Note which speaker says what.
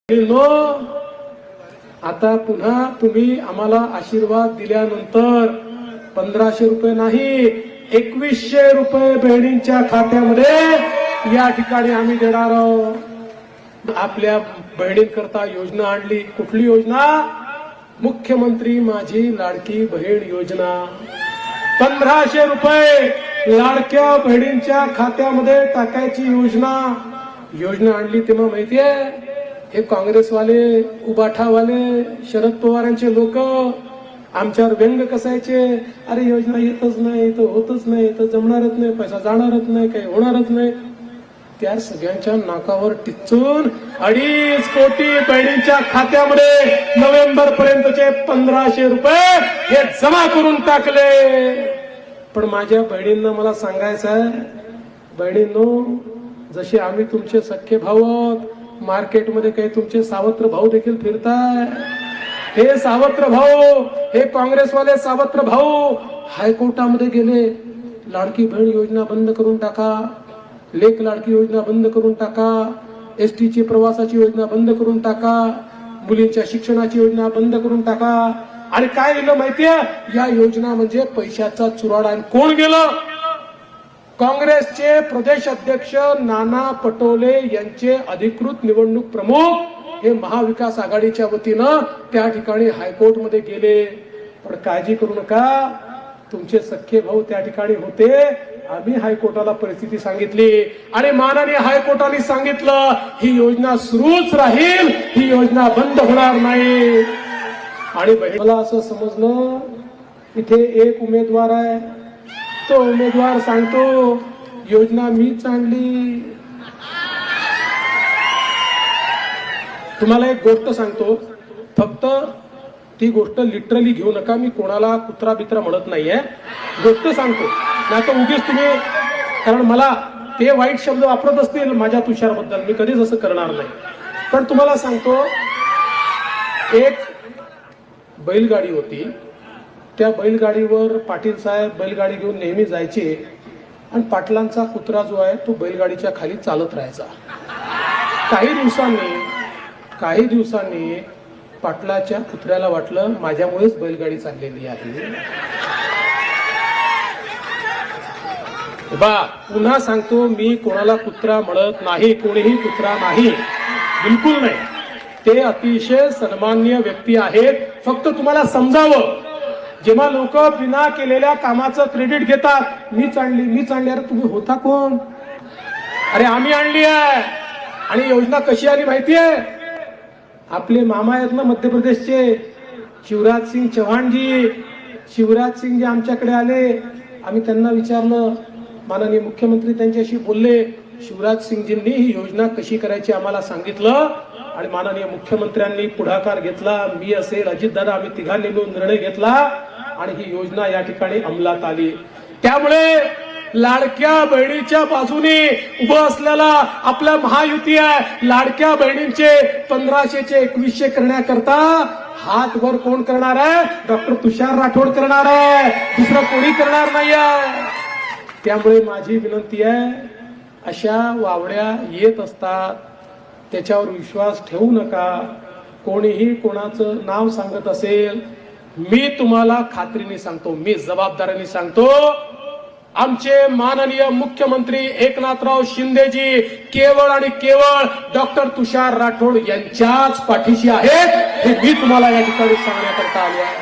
Speaker 1: No आता पुन्हा तुम्ही आम्हाला आशीर्वाद दिल्यानंतर 1500 रुपये नाही 2100 रुपये बहिणींच्या खात्यामध्ये या ठिकाणी आम्ही देणार आहोत. आपल्या बहिणींकरता योजना आणली. कुठली योजना? मुख्यमंत्री माझी लाडकी बहीण योजना. 1500 रुपये लाडक्या बहिणींच्या खात्यामध्ये टाकायची योजना आणली. तेव्हा माहितीये हे काँग्रेसवाले, उबाठावाले, शरद पवारांचे लोक आमच्यावर व्यंग कसायचे. अरे योजना येतच नाही, तर होतच नाही, तर जमणारच नाही, पैसा जाणारच नाही, काही होणारच नाही. त्या सगळ्यांच्या नाकावर टिचून 2.5 कोटी बहिणींच्या खात्यामध्ये नोव्हेंबर पर्यंतचे 1500 रुपये हे जमा करून टाकले. पण माझ्या बहिणींना मला सांगायचं आहे, बहिणींनो, जसे आम्ही तुमचे सख्खे भाऊ आहोत, मार्केटमध्ये काही तुमचे सावत्र भाऊ देखील फिरताय. हे सावत्र भाऊ, हे काँग्रेसवाले सावत्र भाऊ हायकोर्टामध्ये गेले. लाडकी बहीण योजना बंद करून टाका, लेक लाडकी योजना बंद करून टाका, एसटीची प्रवासाची योजना बंद करून टाका, मुलींच्या शिक्षणाची योजना बंद करून टाका. आणि काय गेलं माहितीये? या योजना म्हणजे पैशाचा चुराडा. आणि कोण गेलं? काँग्रेसचे प्रदेश अध्यक्ष नाना पटोले यांचे अधिकृत निवडणूक प्रमुख हे महाविकास आघाडीच्या वतीनं त्या ठिकाणी हायकोर्टमध्ये गेले. पण काळजी करू नका, तुमचे सख्खे भाऊ त्या ठिकाणी होते. आम्ही हायकोर्टाला परिस्थिती सांगितली आणि माननीय हायकोर्टाने सांगितलं ही योजना सुरूच राहील, ही योजना बंद होणार नाही. आणि मला असं समजलं इथे एक उमेदवार आहे, तो उमेदवार सांगतो योजना मीच आणली. तुम्हाला एक गोष्ट सांगतो, फक्त ती गोष्ट लिटरली घेऊ नका. मी कोणाला कुत्रा बित्रा म्हणत नाहीये, गोष्ट सांगतो. नाही तर उगीच तुम्ही, कारण मला ते वाईट शब्द वापरत असतील माझ्या तुषारबद्दल, मी कधीच असं करणार नाही. पण तुम्हाला सांगतो, एक बैलगाडी होती. त्या बैलगाडीवर पाटील साहेब बैलगाडी घेऊन नेहमी जायचे आणि पाटलांचा कुत्रा जो आहे तो बैलगाडीच्या खाली चालत राहायचा. काही दिवसांनी पाटलाच्या कुत्र्याला वाटलं माझ्यामुळेच बैलगाडी चाललेली आहे. बा पुन्हा सांगतो, मी कोणाला कुत्रा म्हणत नाही, कोणीही कुत्रा नाही, बिलकुल नाही. ते अतिशय सन्माननीय व्यक्ती आहेत. फक्त तुम्हाला समजावं, जेव्हा लोक बिना केलेल्या कामाचं क्रेडिट घेतात, मीच आणली. अरे तुम्ही होता कोण? अरे आम्ही आणली आहे. आणि योजना कशी आली माहितीये? आपले मामा आहेत ना मध्य प्रदेशचे, शिवराज सिंग चौहानजी. शिवराज सिंग जी आमच्याकडे आले, आम्ही त्यांना विचारलं, माननीय मुख्यमंत्री त्यांच्याशी बोलले. शिवराज सिंगजींनी ही योजना कशी करायची आम्हाला सांगितलं आणि माननीय मुख्यमंत्र्यांनी पुढाकार घेतला. मी असेल, अजितदादा, आम्ही तिघांनी मिळून निर्णय घेतला आणि ही योजना या ठिकाणी अंमलात आली. त्यामुळे लाडक्या बहिणीच्या बाजूने उभं असलेला आपला महायुती आहे. लाडक्या बहिणींचे 1500चे 2100 करण्याकरता हात वर कोण करणार आहे? डॉक्टर तुषार राठोड करणार आहे, दुसरं कोणी करणार नाही आहे. त्यामुळे माझी विनंती आहे, अशा वावड्या येत असतात, त्याच्यावर विश्वास ठेवू नका. कोणीही कोणाचं नाव सांगत असेल, मी तुम्हाला खात्रीने सांगतो, मी जबाबदारीने सांगतो, आमचे माननीय मुख्यमंत्री एकनाथराव शिंदेजी केवळ आणि केवळ डॉक्टर तुषार राठोड यांच्याच पाठीशी आहेत. हे मी तुम्हाला या ठिकाणी सांगण्याकरता आलो आहे.